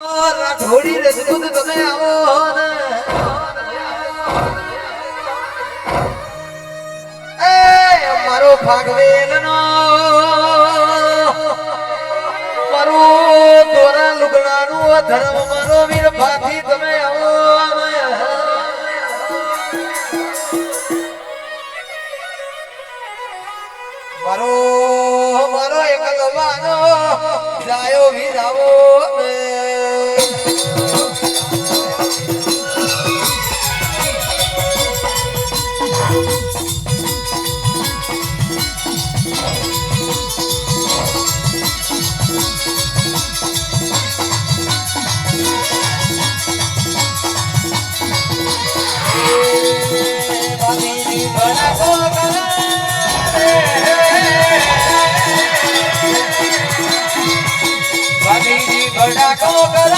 રાઠોડી રજપૂત તમે આવો ને એ મારો ભાગવેલ નો મારું દોરા લુગડાનું ધર્મ મારો વીર ભાથી તમે આવો મારો મારો એકલવાનો જાયો વીરાવો બડા કો કરા